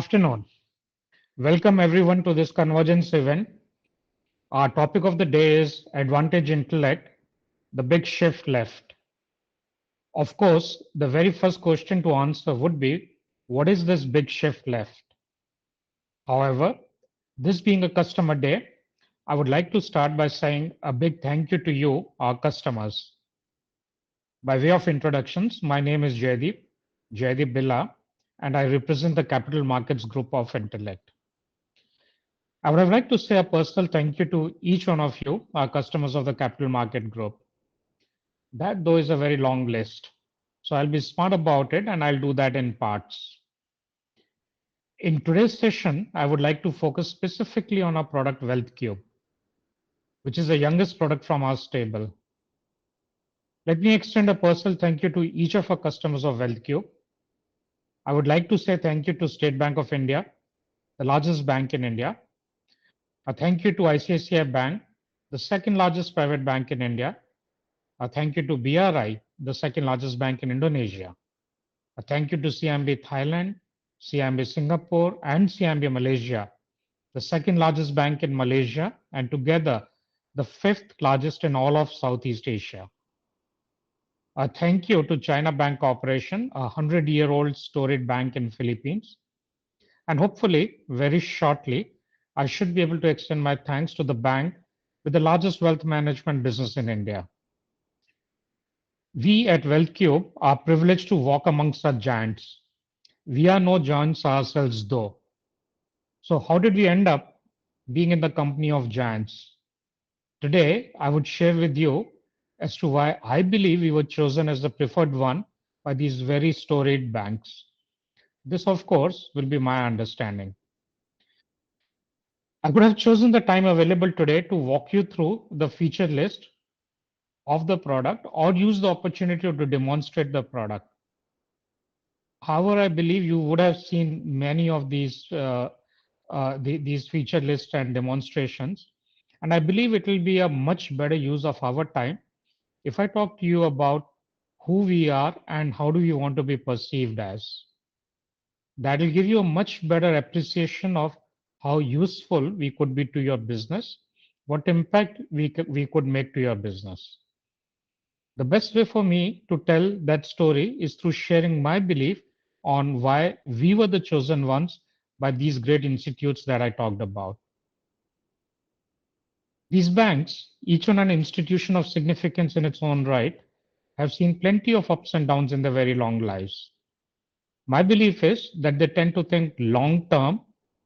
afternoon. Welcome everyone to this Convergence event. Our topic of the day is Advantage Intellect, the big shift left. Of course, the very first question to answer would be, what is this big shift left? However, this being a customer day, I would like to start by saying a big thank you to you, our customers. By way of introductions, my name is Jaideep Billa, and I represent the Capital Markets Group of Intellect. I would have liked to say a personal thank you to each one of you, our customers of the Capital Market Group. That, though, is a very long list. So I'll be smart about it and I'll do that in parts. In today's session, I would like to focus specifically on our product Wealth Cube, which is the youngest product from our stable. Let me extend a personal thank you to each of our customers of Wealth Cube. I would like to say thank you to State Bank of India, the largest bank in India. A thank you to ICICI Bank, the second largest private bank in India. A thank you to BRI, the second largest bank in Indonesia. A thank you to CIMB Thailand, CIMB Singapore, and CIMB Malaysia, the second largest bank in Malaysia, and together the fifth largest in all of Southeast Asia. A thank you to China Bank Corporation, a 100-year-old storied bank in Philippines. And hopefully, very shortly, I should be able to extend my thanks to the bank with the largest wealth management business in India. We at Wealth Cube are privileged to walk amongst such giants. We are no giants ourselves, though. So, how did we end up being in the company of giants? Today, I would share with you as to why I believe we were chosen as the preferred one by these very storied banks. This, of course, will be my understanding. I could have chosen the time available today to walk you through the feature list of the product or use the opportunity to demonstrate the product. However, I believe you would have seen many of these feature lists and demonstrations, and I believe it will be a much better use of our time if I talk to you about who we are and how do we want to be perceived as. That will give you a much better appreciation of how useful we could be to your business, what impact we could make to your business. The best way for me to tell that story is through sharing my belief on why we were the chosen ones by these great institutes that I talked about. These banks, each one an institution of significance in its own right, have seen plenty of ups and downs in their very long lives. My belief is that they tend to think long term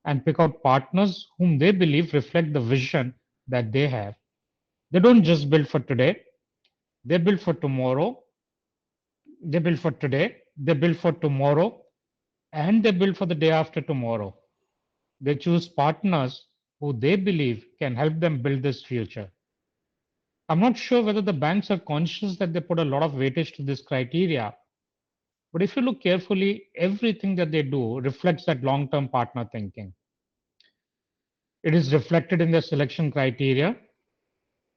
and pick out partners whom they believe reflect the vision that they have. They don't just build for today, they build for tomorrow, they build for today, they build for tomorrow, and they build for the day after tomorrow. They choose partners who they believe can help them build this future. I'm not sure whether the banks are conscious that they put a lot of weightage to this criteria, but if you look carefully, everything that they do reflects that long term partner thinking. It is reflected in their selection criteria,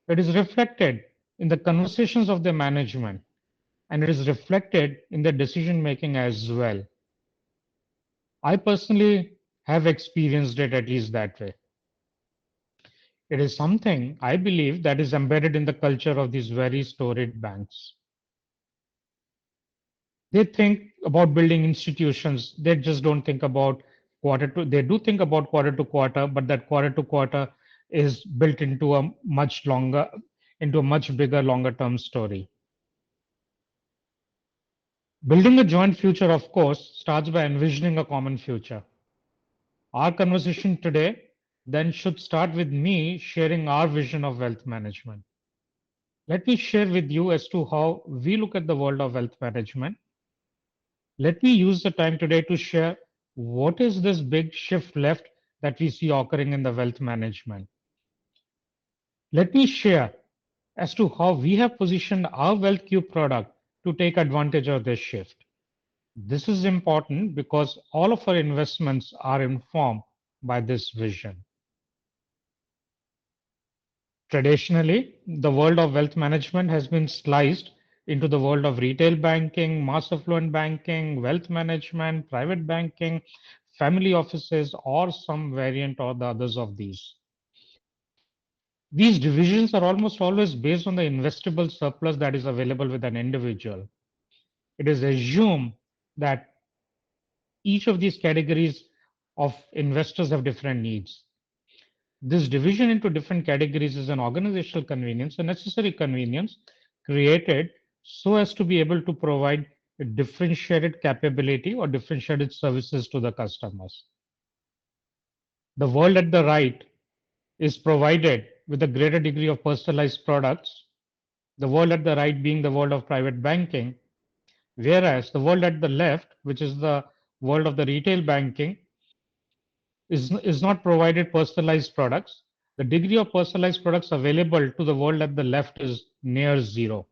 it is reflected in the conversations of their management, and it is reflected in their decision making as well. I personally have experienced it at least that way. It is something I believe that is embedded in the culture of these very storied banks. They think about building institutions. They just don't think about they do think about quarter to quarter, but that quarter to quarter is built into a much bigger, longer term story. Building a joint future, of course, starts by envisioning a common future. Our conversation today then should start with me sharing our vision of wealth management. Let me share with you as to how we look at the world of wealth management. Let me use the time today to share what is this big shift left that we see occurring in the wealth management. Let me share as to how we have positioned our Wealth Cube product to take advantage of this shift. This is important because all of our investments are informed by this vision. Traditionally, the world of wealth management has been sliced into the world of retail banking, mass affluent banking, wealth management, private banking, family offices, or some variant or the others of these. These divisions are almost always based on the investable surplus that is available with an individual. It is assumed that each of these categories of investors have different needs. This division into different categories is an organizational convenience, a necessary convenience created so as to be able to provide a differentiated capability or differentiated services to the customers. The world at the right is provided with a greater degree of personalized products, the world at the right being the world of private banking, whereas the world at the left, which is the world of the retail banking, is not provided personalized products. The degree of personalized products available to the world at the left is near zero.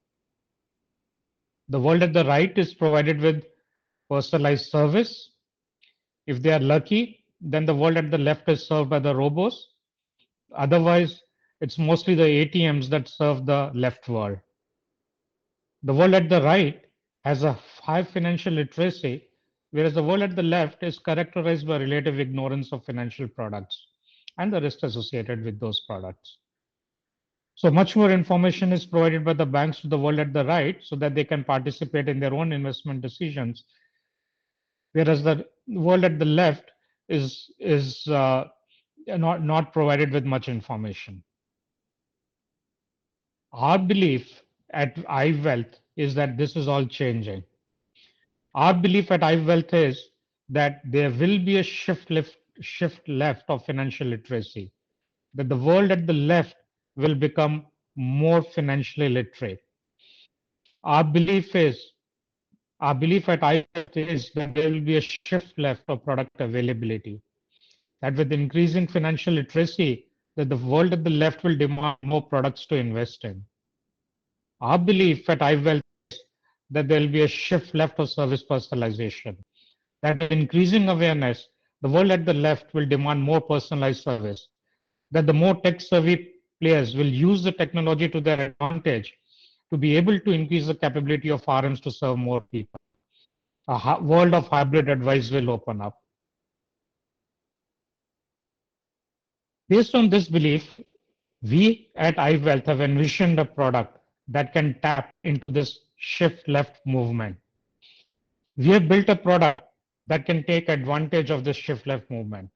The world at the right is provided with personalized service. If they are lucky, then the world at the left is served by the robos. Otherwise, it's mostly the ATMs that serve the left world. The world at the right has a high financial literacy, whereas the world at the left is characterized by relative ignorance of financial products and the risk associated with those products. So much more information is provided by the banks to the world at the right so that they can participate in their own investment decisions, whereas the world at the left is not provided with much information. Our belief at iWealth is that this is all changing. Our belief at iWealth is that there will be a shift left of financial literacy, that the world at the left will become more financially literate. Our belief is, our belief at iWealth is that there will be a shift left of product availability, that with increasing financial literacy, that the world at the left will demand more products to invest in. Our belief at iWealth that there will be a shift left of service personalization, that with increasing awareness, the world at the left will demand more personalized service, that the more tech-savvy players will use the technology to their advantage to be able to increase the capability of RMs to serve more people. A world of hybrid advice will open up. Based on this belief, we at iWealth have envisioned a product that can tap into this shift left movement. We have built a product that can take advantage of this shift left movement.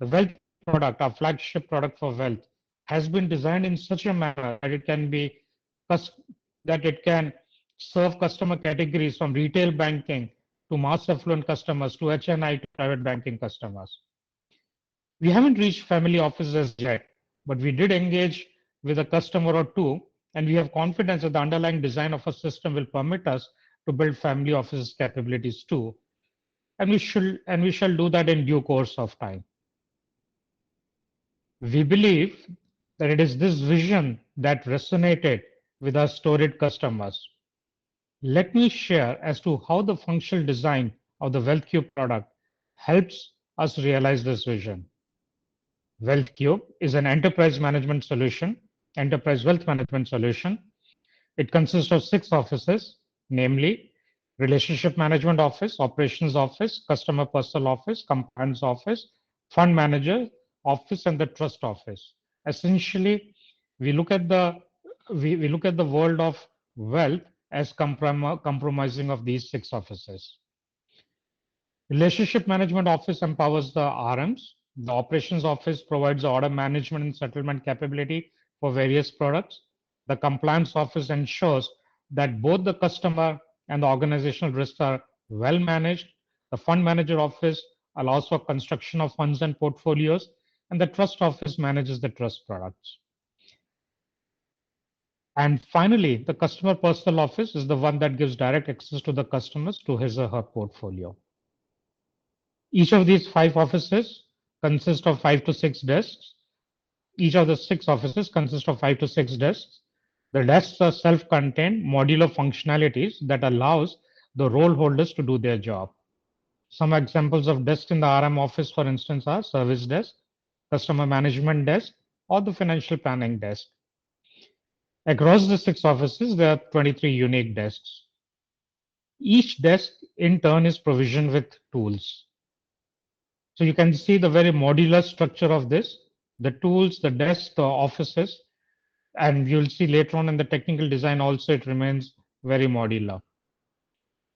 The wealth product, our flagship product for wealth, has been designed in such a manner that it can serve customer categories from retail banking to mass affluent customers to HNI to private banking customers. We haven't reached family offices yet, but we did engage with a customer or two, and we have confidence that the underlying design of a system will permit us to build family offices capabilities too. And we shall do that in due course of time. We believe that it is this vision that resonated with our storied customers. Let me share as to how the functional design of the WealthCube product helps us realize this vision. WealthCube is an enterprise management solution, enterprise wealth management solution. It consists of 6 offices, namely Relationship Management Office, Operations Office, Customer Personal Office, Compliance Office, Fund Manager Office, and the Trust Office. Essentially, we look at the world of wealth as compromising of these 6 offices. Relationship Management Office empowers the RMs. The Operations Office provides the order management and settlement capability for various products. The Compliance Office ensures that both the customer and the organizational risks are well managed. The Fund Manager Office allows for construction of funds and portfolios, and the Trust Office manages the trust products. And finally, the Customer Personal Office is the one that gives direct access to the customers to his or her portfolio. Each of these 5 offices consist of 5 to 6 desks. Each of the 6 offices consist of 5 to 6 desks. The desks are self-contained modular functionalities that allows the role holders to do their job. Some examples of desks in the RM office, for instance, are service desk, customer management desk, or the financial planning desk. Across the 6 offices, there are 23 unique desks. Each desk, in turn, is provisioned with tools. So you can see the very modular structure of this, the tools, the desks, the offices, and you'll see later on in the technical design also it remains very modular.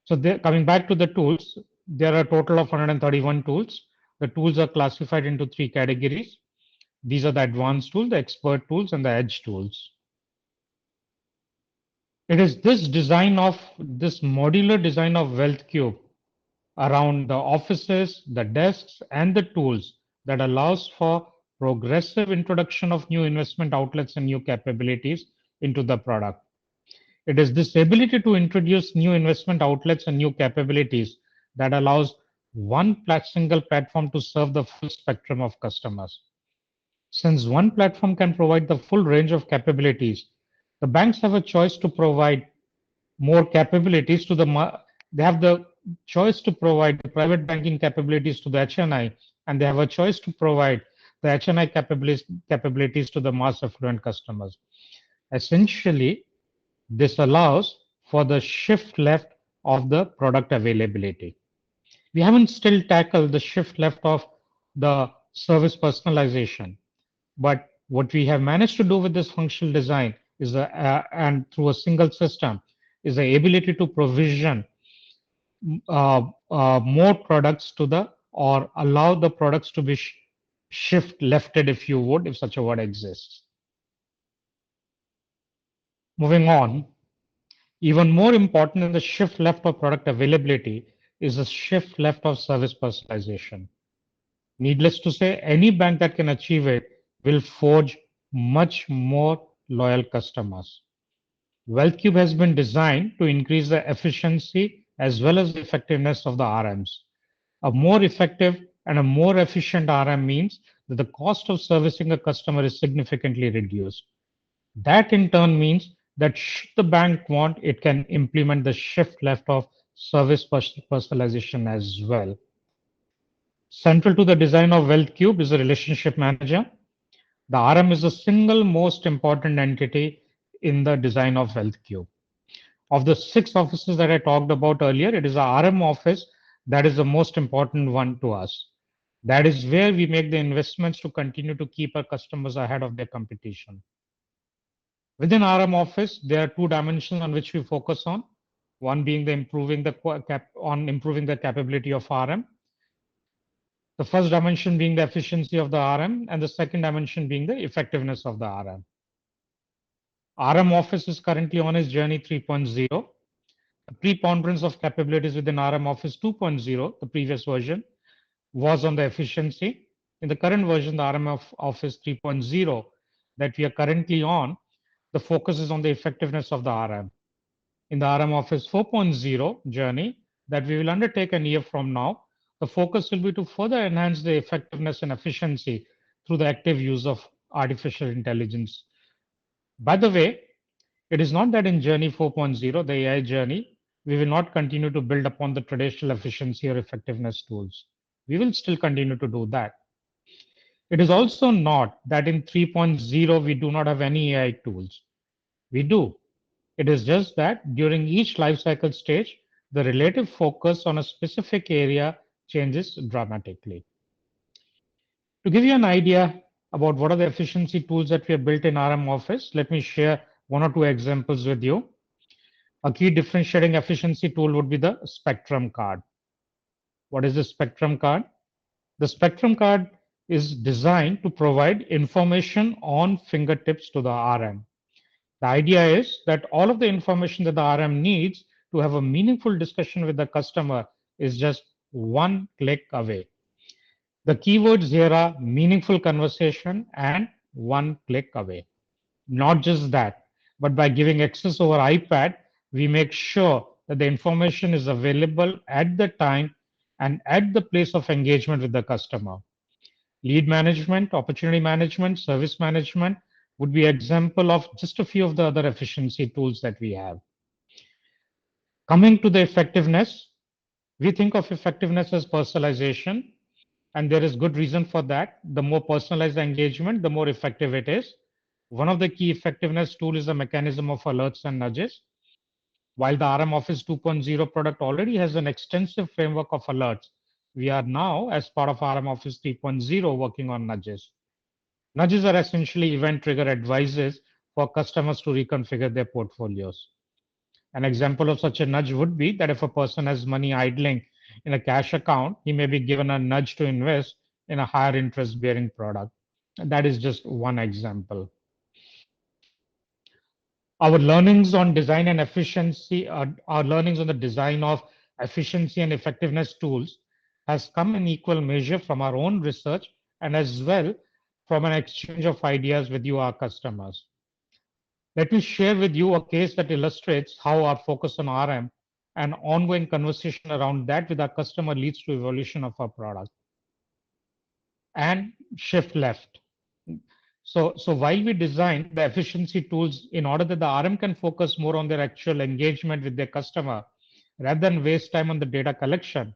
So coming back to the tools, there are a total of 131 tools. The tools are classified into three categories. These are the advanced tools, the expert tools, and the edge tools. It is this modular design of Wealth Cube around the offices, the desks, and the tools that allows for progressive introduction of new investment outlets and new capabilities into the product. It is this ability to introduce new investment outlets and new capabilities that allows single platform to serve the full spectrum of customers. Since one platform can provide the full range of capabilities, the banks have a choice to provide more capabilities to they have the choice to provide the private banking capabilities to the HNI, and they have a choice to provide the HNI capabilities to the mass affluent customers. Essentially, this allows for the shift left of the product availability. We haven't still tackled the shift left of the service personalization, but what we have managed to do with this functional design is and through a single system is the ability to provision more products to the or allow the products to be shift lefted, if you would, if such a word exists. Moving on, even more important than the shift left of product availability is the shift left of service personalization. Needless to say, any bank that can achieve it will forge much more loyal customers. WealthCube has been designed to increase the efficiency as well as the effectiveness of the RMs. A more effective and a more efficient RM means that the cost of servicing a customer is significantly reduced. That in turn means that should the bank want, it can implement the shift left of service personalization as well. Central to the design of WealthCube is a relationship manager. The RM is the single most important entity in the design of WealthCube. Of the 6 offices that I talked about earlier, it is the RM office that is the most important one to us. That is where we make the investments to continue to keep our customers ahead of their competition. Within RM office, there are 2 dimensions on which we focus on. One being improving the capability of RM. The first dimension being the efficiency of the RM, and the second dimension being the effectiveness of the RM. RM Office is currently on its journey 3.0. The preponderance of capabilities within RM Office 2.0, the previous version, was on the efficiency. In the current version, the RM Office 3.0 that we are currently on, the focus is on the effectiveness of the RM. In the RM Office 4.0 journey that we will undertake a year from now, the focus will be to further enhance the effectiveness and efficiency through the active use of artificial intelligence. By the way, it is not that in Journey 4.0, the AI journey, we will not continue to build upon the traditional efficiency or effectiveness tools. We will still continue to do that. It is also not that in 3.0, we do not have any AI tools. We do. It is just that during each life cycle stage, the relative focus on a specific area changes dramatically. To give you an idea about what are the efficiency tools that we have built in RM Office, let me share 1 or 2 examples with you. A key differentiating efficiency tool would be the Spectrum card. What is the Spectrum card? The Spectrum card is designed to provide information on fingertips to the RM. The idea is that all of the information that the RM needs to have a meaningful discussion with the customer is just 1 click away. The keywords here are meaningful conversation and 1 click away. Not just that, but by giving access over iPad, we make sure that the information is available at the time and at the place of engagement with the customer. Lead management, opportunity management, service management would be example of just a few of the other efficiency tools that we have. Coming to the effectiveness, we think of effectiveness as personalization, and there is good reason for that. The more personalized engagement, the more effective it is. One of the key effectiveness tool is the mechanism of alerts and nudges. While the RM Office 2.0 product already has an extensive framework of alerts, We are now, as part of RM Office 3.0, working on nudges. Nudges are essentially event trigger advices for customers to reconfigure their portfolios. An example of such a nudge would be that if a person has money idling in a cash account, he may be given a nudge to invest in a higher interest bearing product. That is just one example. Our learnings on design and efficiency, our learnings on the design of efficiency and effectiveness tools has come in equal measure from our own research and as well from an exchange of ideas with you, our customers. Let me share with you a case that illustrates how our focus on RM and ongoing conversation around that with our customer leads to evolution of our product and shift left. So while we design the efficiency tools in order that the RM can focus more on their actual engagement with their customer rather than waste time on the data collection,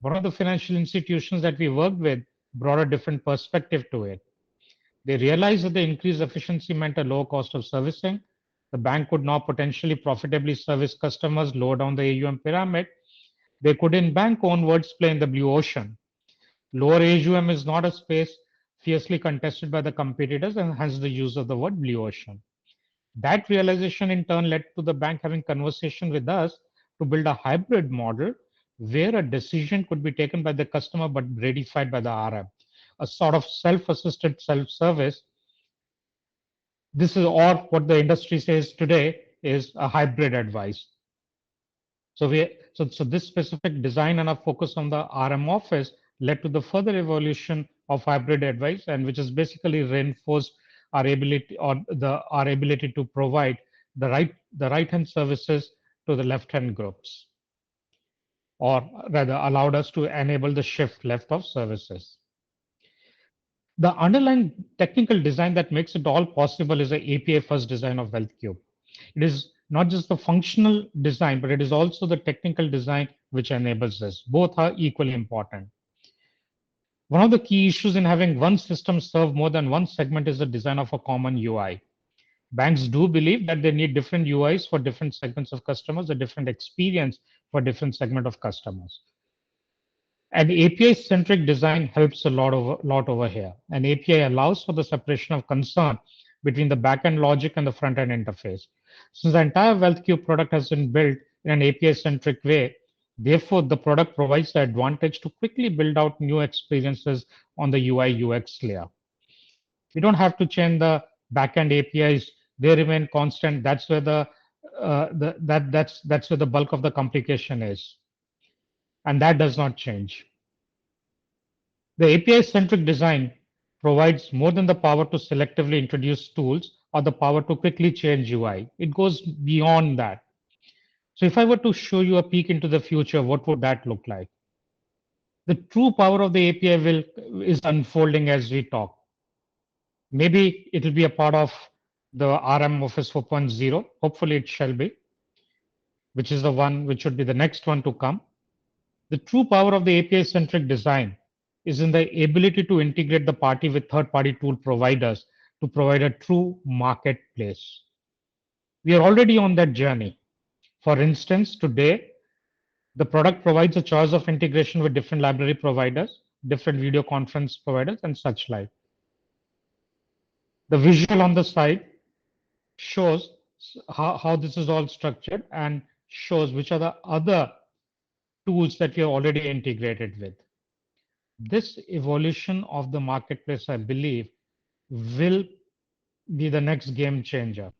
one of the financial institutions that we worked with brought a different perspective to it. They realized that the increased efficiency meant a lower cost of servicing. The bank could now potentially profitably service customers lower down the AUM pyramid. They could, in bank own words, play in the blue ocean. Lower AUM is not a space fiercely contested by the competitors and hence the use of the word blue ocean. That realization in turn led to the bank having conversation with us to build a hybrid model where a decision could be taken by the customer but ratified by the RM, a sort of self-assisted self-service. This is or what the industry says today is a hybrid advice. So this specific design and a focus on the RM office led to the further evolution of hybrid advice, and which has basically reinforced our ability to provide the right hand services to the left hand groups, or rather allowed us to enable the shift left of services. The underlying technical design that makes it all possible is the API first design of WealthCube. It is not just the functional design, but it is also the technical design which enables this. Both are equally important. One of the key issues in having one system serve more than one segment is the design of a common UI. Banks do believe that they need different UIs for different segments of customers, a different experience for different segment of customers. An API-centric design helps a lot over here. An API allows for the separation of concern between the backend logic and the front-end interface. Since the entire WealthCube product has been built in an API-centric way, therefore the product provides the advantage to quickly build out new experiences on the UI UX layer. We don't have to change the backend APIs; they remain constant. That's where that's where the bulk of the complication is, and that does not change. The API-centric design provides more than the power to selectively introduce tools or the power to quickly change UI. It goes beyond that. So if I were to show you a peek into the future, what would that look like? The true power of the API is unfolding as we talk. Maybe it will be a part of the RM Office 4.0. Hopefully it shall be, which is the one which should be the next one to come. The true power of the API-centric design is in the ability to integrate the party with third-party tool providers to provide a true marketplace. We are already on that journey. For instance, today, the product provides a choice of integration with different library providers, different video conference providers, and such like. The visual on the side shows how this is all structured and shows which are the other tools that we are already integrated with. This evolution of the marketplace, I believe, will be the next game changer.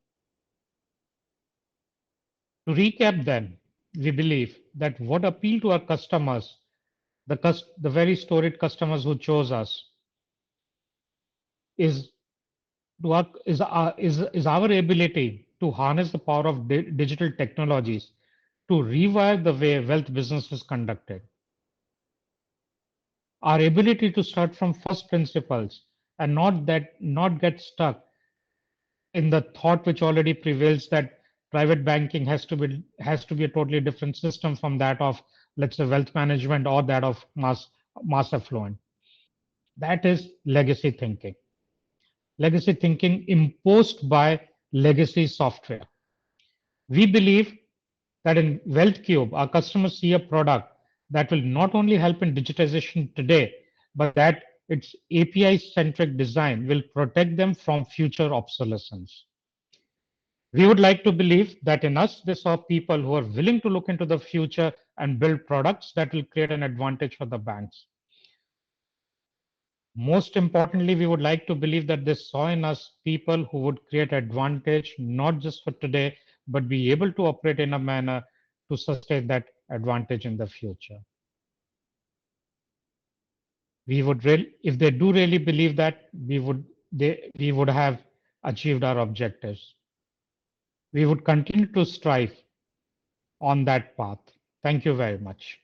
To recap then, we believe that what appeal to our customers, the very storied customers who chose us, is our ability to harness the power of digital technologies to rewire the way wealth business is conducted. Our ability to start from first principles and not get stuck in the thought which already prevails that private banking has to be a totally different system from that of, let's say, wealth management or that of mass affluent. That is legacy thinking imposed by legacy software. We believe that in WealthCube, our customers see a product that will not only help in digitization today, but that its API-centric design will protect them from future obsolescence. We would like to believe that in us, they saw people who are willing to look into the future and build products that will create an advantage for the banks. Most importantly, we would like to believe that they saw in us people who would create advantage not just for today, but be able to operate in a manner to sustain that advantage in the future. We would really, if they do really believe that, we would have achieved our objectives. We would continue to strive on that path. Thank you very much.